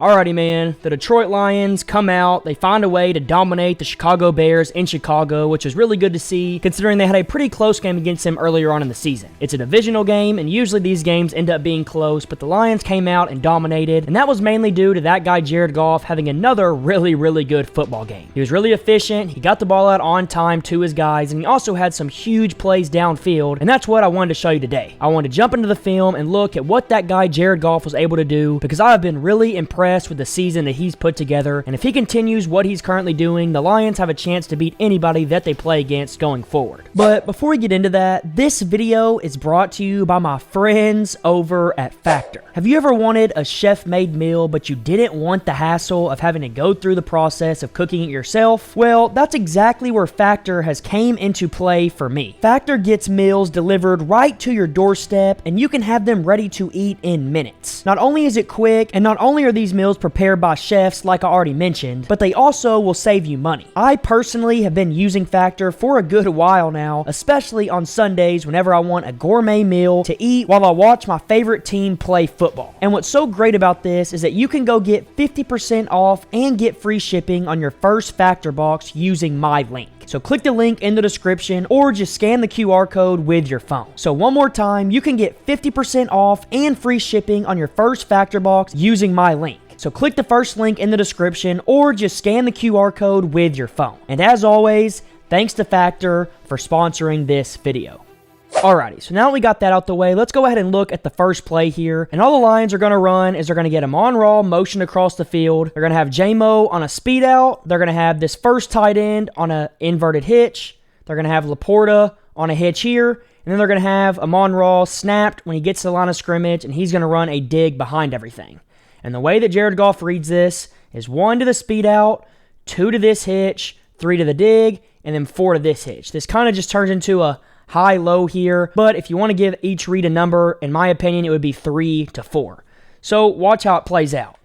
Alrighty, man. The Detroit Lions come out. They find a way to dominate the Chicago Bears in Chicago, which is really good to see, considering they had a pretty close game against them earlier on in the season. It's a divisional game, and usually these games end up being close, but the Lions came out and dominated, and that was mainly due to that guy Jared Goff having another really good football game. He was really efficient, he got the ball out on time to his guys, and he also had some huge plays downfield, and that's what I wanted to show you today. I wanted to jump into the film and look at what that guy Jared Goff was able to do, because I have been really impressed with the season that he's put together, and if he continues what he's currently doing, the Lions have a chance to beat anybody that they play against going forward. But before we get into that, this video is brought to you by my friends over at Factor. Have you ever wanted a chef-made meal, but you didn't want the hassle of having to go through the process of cooking it yourself? Well, that's exactly where Factor has came into play for me. Factor gets meals delivered right to your doorstep, and you can have them ready to eat in minutes. Not only is it quick, and not only are these meals prepared by chefs like I already mentioned, but they also will save you money. I personally have been using Factor for a good while now, especially on Sundays whenever I want a gourmet meal to eat while I watch my favorite team play football. And what's so great about this is that you can go get 50% off and get free shipping on your first Factor box using my link. So click the link in the description or just scan the QR code with your phone. So one more time, you can get 50% off and free shipping on your first Factor box using my link. So click the first link in the description or just scan the QR code with your phone. And as always, thanks to Factor for sponsoring this video. Alrighty, so now that we got that out the way, let's go ahead and look at the first play here. And all the Lions are going to run is they're going to get Amon Ra motioned across the field. They're going to have Jahmyr on a speed out. They're going to have this first tight end on an inverted hitch. They're going to have Laporta on a hitch here. And then they're going to have Amon Ra snapped when he gets to the line of scrimmage, and he's going to run a dig behind everything. And the way that Jared Goff reads this is 1 to the speed out, 2 to this hitch, 3 to the dig, and then 4 to this hitch. This kind of just turns into a high-low here, but if you want to give each read a number, in my opinion, it would be 3 to 4. So watch how it plays out.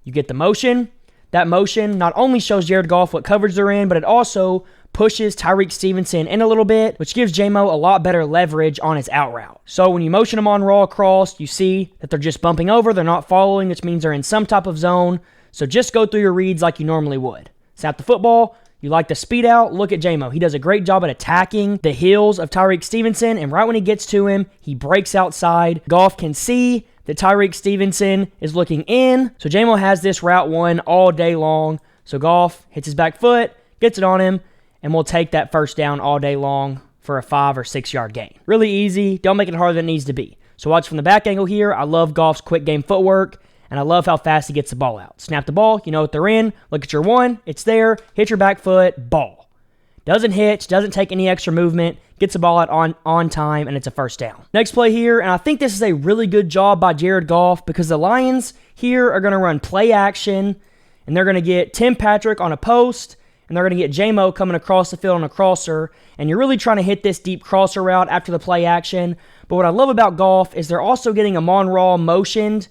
You get the motion. That motion not only shows Jared Goff what coverage they're in, but it also pushes Tyrique Stevenson in a little bit, which gives Jahmyr a lot better leverage on his out route. So when you motion them on Raw across, you see that they're just bumping over, they're not following, which means they're in some type of zone. So just go through your reads like you normally would. Snap the football. You like the speed out, look at Jahmyr. He does a great job at attacking the heels of Tyrique Stevenson, and right when he gets to him, he breaks outside. Goff can see that Tyrique Stevenson is looking in, so Jahmyr has this route one all day long. So Goff hits his back foot, gets it on him, and we'll take that first down all day long for a 5 or 6 yard gain. Really easy, don't make it harder than it needs to be. So watch from the back angle here. I love Goff's quick game footwork. And I love how fast he gets the ball out. Snap the ball, you know what they're in. Look at your one, it's there. Hit your back foot, ball. Doesn't hitch, doesn't take any extra movement. Gets the ball out on time, and it's a first down. Next play here, and I think this is a really good job by Jared Goff because the Lions here are going to run play action, and they're going to get Tim Patrick on a post, and they're going to get Jahmyr coming across the field on a crosser, and you're really trying to hit this deep crosser route after the play action. But what I love about Goff is they're also getting Amon Ra motioned,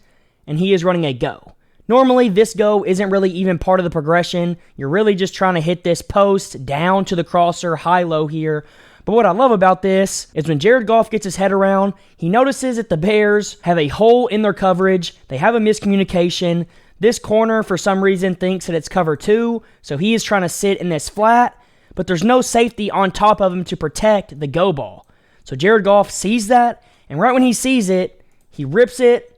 and he is running a go. Normally, this go isn't really even part of the progression. You're really just trying to hit this post down to the crosser, high-low here. But what I love about this is when Jared Goff gets his head around, he notices that the Bears have a hole in their coverage. They have a miscommunication. This corner, for some reason, thinks that it's cover 2, so he is trying to sit in this flat, but there's no safety on top of him to protect the go ball. So Jared Goff sees that, and right when he sees it, he rips it.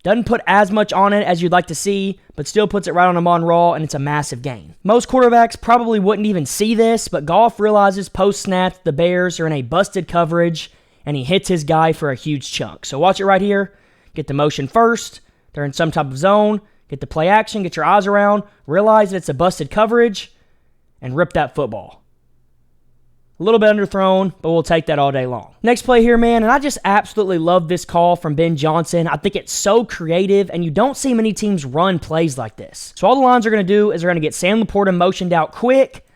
Doesn't put as much on it as you'd like to see, but still puts it right on Amon Ra, and it's a massive gain. Most quarterbacks probably wouldn't even see this, but Goff realizes post-snap the Bears are in a busted coverage, and he hits his guy for a huge chunk. So watch it right here. Get the motion first. They're in some type of zone. Get the play action. Get your eyes around. Realize that it's a busted coverage, and rip that football. A little bit underthrown, but we'll take that all day long. Next play here, man, and I just absolutely love this call from Ben Johnson. I think it's so creative, and you don't see many teams run plays like this. So all the Lions are going to do is they're going to get Sam Laporta motioned out quick,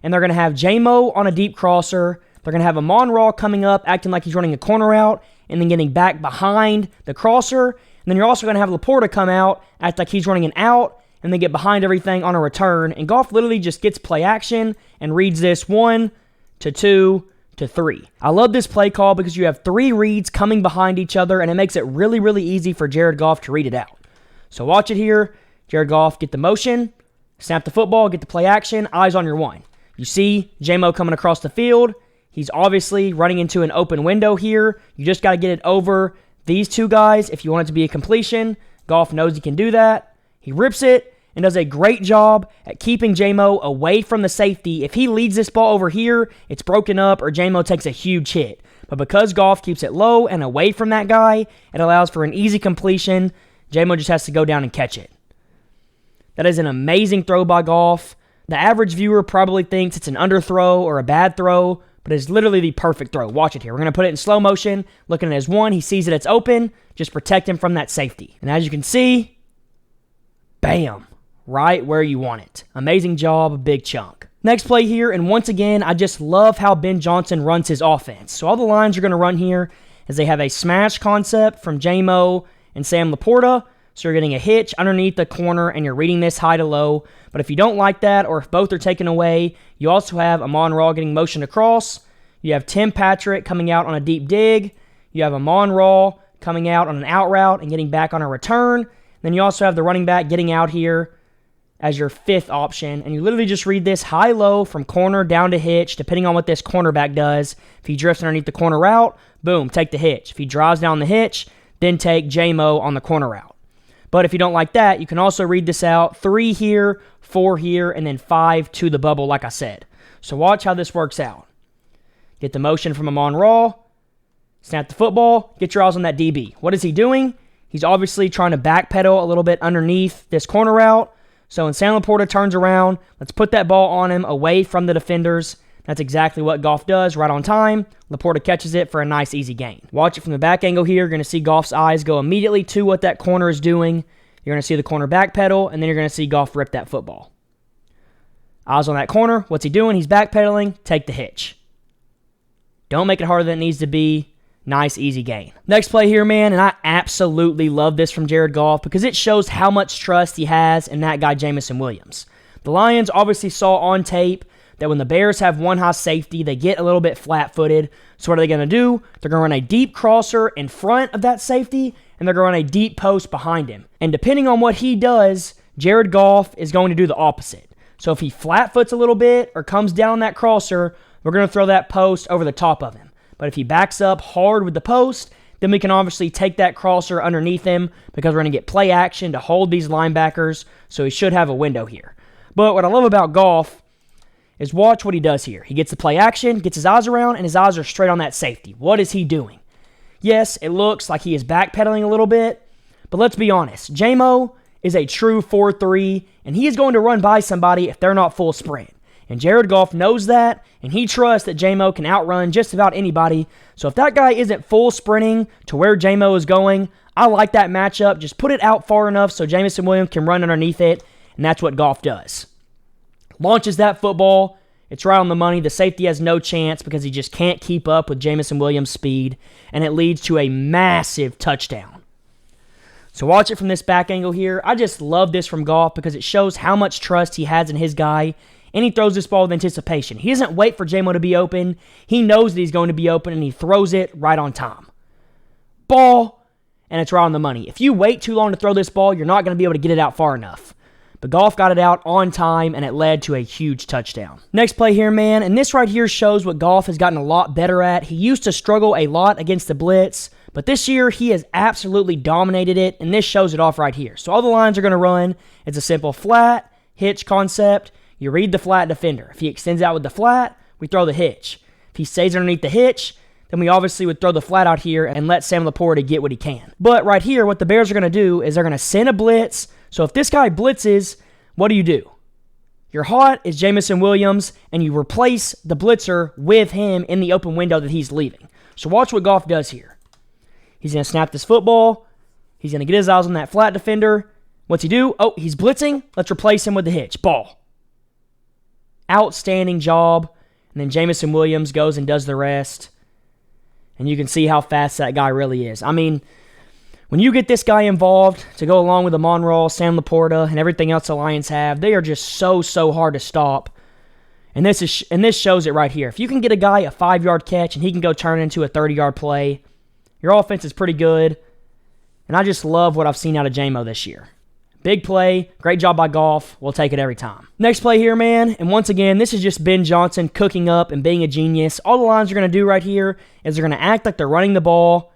and they're going to have Jahmyr on a deep crosser. They're going to have Amon Ra coming up, acting like he's running a corner out, and then getting back behind the crosser. And then you're also going to have Laporta come out, act like he's running an out, and then get behind everything on a return. And Goff literally just gets play action and reads this 1 to 2 to 3. I love this play call because you have 3 reads coming behind each other, and it makes it really easy for Jared Goff to read it out. So watch it here. Jared Goff, get the motion, snap the football, get the play action, eyes on your one. You see J-Mo coming across the field. He's obviously running into an open window here. You just got to get it over these two guys if you want it to be a completion. Goff knows he can do that. He rips it and does a great job at keeping J-Mo away from the safety. If he leads this ball over here, it's broken up or J-Mo takes a huge hit. But because Goff keeps it low and away from that guy, it allows for an easy completion. J-Mo just has to go down and catch it. That is an amazing throw by Goff. The average viewer probably thinks it's an underthrow or a bad throw, but it's literally the perfect throw. Watch it here. We're going to put it in slow motion. Looking at his one, he sees that it's open. Just protect him from that safety. And as you can see, bam, right where you want it. Amazing job, big chunk. Next play here, and once again, I just love how Ben Johnson runs his offense. So all the lines you're going to run here is they have a smash concept from J-Mo and Sam Laporta. So you're getting a hitch underneath the corner, and you're reading this high to low. But if you don't like that, or if both are taken away, you also have Amon Ra getting motioned across. You have Tim Patrick coming out on a deep dig. You have Amon Ra coming out on an out route and getting back on a return. Then you also have the running back getting out here as your fifth option. And you literally just read this high-low from corner down to hitch, depending on what this cornerback does. If he drifts underneath the corner route, boom, take the hitch. If he drives down the hitch, then take J-Mo on the corner route. But if you don't like that, you can also read this out. 3 here, 4 here, and then 5 to the bubble, like I said. So watch how this works out. Get the motion from Amon Ra. Snap the football. Get your eyes on that DB. What is he doing? He's obviously trying to backpedal a little bit underneath this corner route. So when Sam Laporta turns around, let's put that ball on him away from the defenders. That's exactly what Goff does, right on time. Laporta catches it for a nice, easy gain. Watch it from the back angle here. You're going to see Goff's eyes go immediately to what that corner is doing. You're going to see the corner backpedal, and then you're going to see Goff rip that football. Eyes on that corner. What's he doing? He's backpedaling. Take the hitch. Don't make it harder than it needs to be. Nice, easy gain. Next play here, man, and I absolutely love this from Jared Goff because it shows how much trust he has in that guy, Jameson Williams. The Lions obviously saw on tape that when the Bears have one high safety, they get a little bit flat-footed. So what are they going to do? They're going to run a deep crosser in front of that safety, and they're going to run a deep post behind him. And depending on what he does, Jared Goff is going to do the opposite. So if he flat-foots a little bit or comes down that crosser, we're going to throw that post over the top of him. But if he backs up hard with the post, then we can obviously take that crosser underneath him because we're going to get play action to hold these linebackers, so he should have a window here. But what I love about Goff is watch what he does here. He gets the play action, gets his eyes around, and his eyes are straight on that safety. What is he doing? Yes, it looks like he is backpedaling a little bit, but let's be honest. J-Mo is a true 4-3, and he is going to run by somebody if they're not full sprint. And Jared Goff knows that, and he trusts that J-Mo can outrun just about anybody. So if that guy isn't full sprinting to where J-Mo is going, I like that matchup. Just put it out far enough so Jameson Williams can run underneath it, and that's what Goff does. Launches that football. It's right on the money. The safety has no chance because he just can't keep up with Jameson Williams' speed, and it leads to a massive touchdown. So watch it from this back angle here. I just love this from Goff because it shows how much trust he has in his guy, and he throws this ball with anticipation. He doesn't wait for J-Mo to be open. He knows that he's going to be open, and he throws it right on time. Ball, and it's right on the money. If you wait too long to throw this ball, you're not going to be able to get it out far enough. But Goff got it out on time, and it led to a huge touchdown. Next play here, man, and this right here shows what Goff has gotten a lot better at. He used to struggle a lot against the blitz, but this year he has absolutely dominated it, and this shows it off right here. So all the lines are going to run. It's a simple flat, hitch concept. You read the flat defender. If he extends out with the flat, we throw the hitch. If he stays underneath the hitch, then we obviously would throw the flat out here and let Sam Laporta get what he can. But right here, what the Bears are going to do is they're going to send a blitz. So if this guy blitzes, what do? Your hot is Jameson Williams, and you replace the blitzer with him in the open window that he's leaving. So watch what Goff does here. He's going to snap this football. He's going to get his eyes on that flat defender. What's he do? Oh, he's blitzing. Let's replace him with the hitch. Ball. Outstanding job. And then Jameson Williams goes and does the rest. And you can see how fast that guy really is. I mean, when you get this guy involved to go along with Amon Ra, Sam Laporta, and everything else the Lions have, they are just so hard to stop. And this shows it right here. If you can get a guy a 5-yard catch and he can go turn it into a 30-yard play, your offense is pretty good. And I just love what I've seen out of J-Mo this year. Big play, great job by Goff. We'll take it every time. Next play here, man, and once again, this is just Ben Johnson cooking up and being a genius. All the Lions are going to do right here is they're going to act like they're running the ball,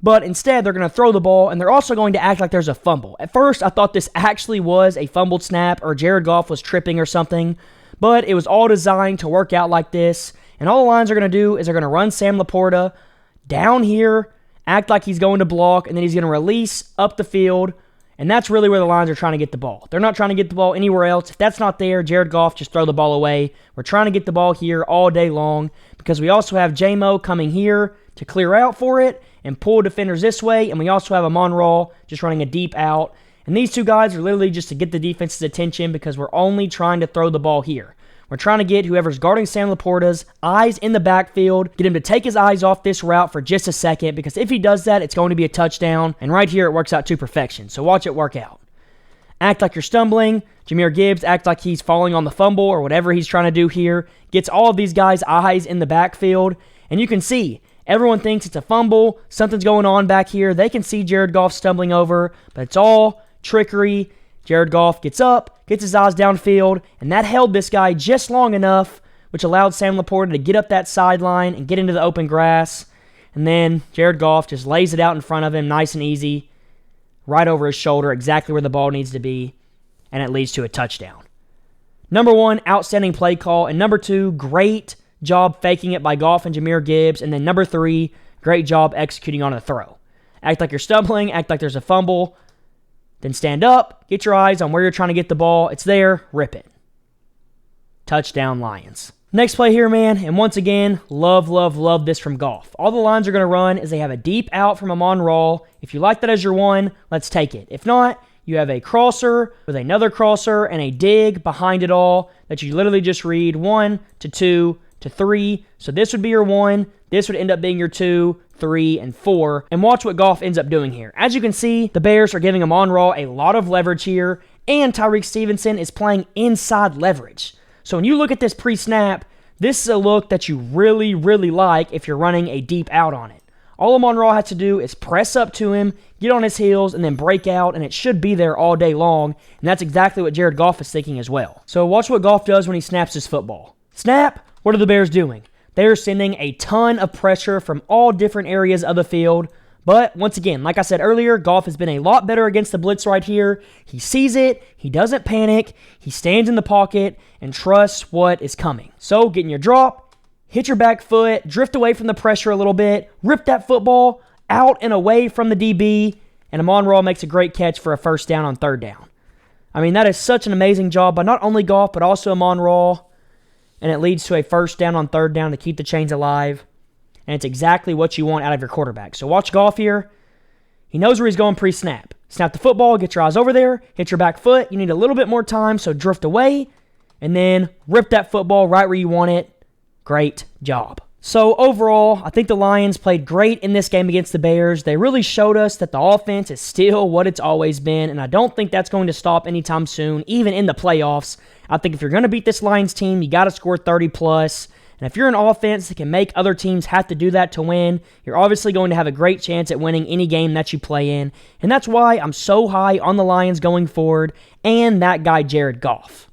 but instead they're going to throw the ball, and they're also going to act like there's a fumble. At first, I thought this actually was a fumbled snap or Jared Goff was tripping or something, but it was all designed to work out like this, and all the Lions are going to do is they're going to run Sam Laporta down here, act like he's going to block, and then he's going to release up the field. And that's really where the Lions are trying to get the ball. They're not trying to get the ball anywhere else. If that's not there, Jared Goff, just throw the ball away. We're trying to get the ball here all day long because we also have Jahmyr coming here to clear out for it and pull defenders this way. And we also have amon just running a deep out. And these two guys are literally just to get the defense's attention because we're only trying to throw the ball here. We're trying to get whoever's guarding Sam Laporta's eyes in the backfield, get him to take his eyes off this route for just a second, because if he does that, it's going to be a touchdown, and right here it works out to perfection, so watch it work out. Act like you're stumbling. Jahmyr Gibbs act like he's falling on the fumble or whatever he's trying to do here, gets all of these guys' eyes in the backfield, and you can see, everyone thinks it's a fumble, something's going on back here. They can see Jared Goff stumbling over, but it's all trickery. Jared Goff gets up, gets his eyes downfield, and that held this guy just long enough, which allowed Sam Laporta to get up that sideline and get into the open grass. And then Jared Goff just lays it out in front of him, nice and easy, right over his shoulder, exactly where the ball needs to be, and it leads to a touchdown. Number one, outstanding play call, and number two, great job faking it by Goff and Jahmyr Gibbs, and then number three, great job executing on a throw. Act like you're stumbling, act like there's a fumble, then stand up, get your eyes on where you're trying to get the ball. It's there, rip it. Touchdown, Lions. Next play here, man, and once again, love this from Goff. All the Lions are going to run is they have a deep out from amon. If you like that as your one, let's take it. If not, you have a crosser with another crosser and a dig behind it all that you literally just read 1 to 2 to 3. So this would be your 1. This would end up being your 2, 3, and 4. And watch what Goff ends up doing here. As you can see, the Bears are giving amon a lot of leverage here, and Tyreek Stevenson is playing inside leverage. So when you look at this pre-snap, this is a look that you really like if you're running a deep out on it. All amon has to do is press up to him, get on his heels, and then break out, and it should be there all day long, and that's exactly what Jared Goff is thinking as well. So watch what Goff does when he snaps his football. Snap! What are the Bears doing? They're sending a ton of pressure from all different areas of the field. But once again, like I said earlier, Goff has been a lot better against the blitz right here. He sees it, he doesn't panic, he stands in the pocket and trusts what is coming. So get in your drop, hit your back foot, drift away from the pressure a little bit, rip that football out and away from the DB, and amon makes a great catch for a first down on third down. I mean, that is such an amazing job by not only Goff, but also amon, and it leads to a first down on third down to keep the chains alive. And it's exactly what you want out of your quarterback. So watch Goff here. He knows where he's going pre-snap. Snap the football, get your eyes over there, hit your back foot. You need a little bit more time, so drift away, and then rip that football right where you want it. Great job. So overall, I think the Lions played great in this game against the Bears. They really showed us that the offense is still what it's always been, and I don't think that's going to stop anytime soon, even in the playoffs. I think if you're going to beat this Lions team, you got to score 30+. And if you're an offense that can make other teams have to do that to win, you're obviously going to have a great chance at winning any game that you play in. And that's why I'm so high on the Lions going forward and that guy Jared Goff.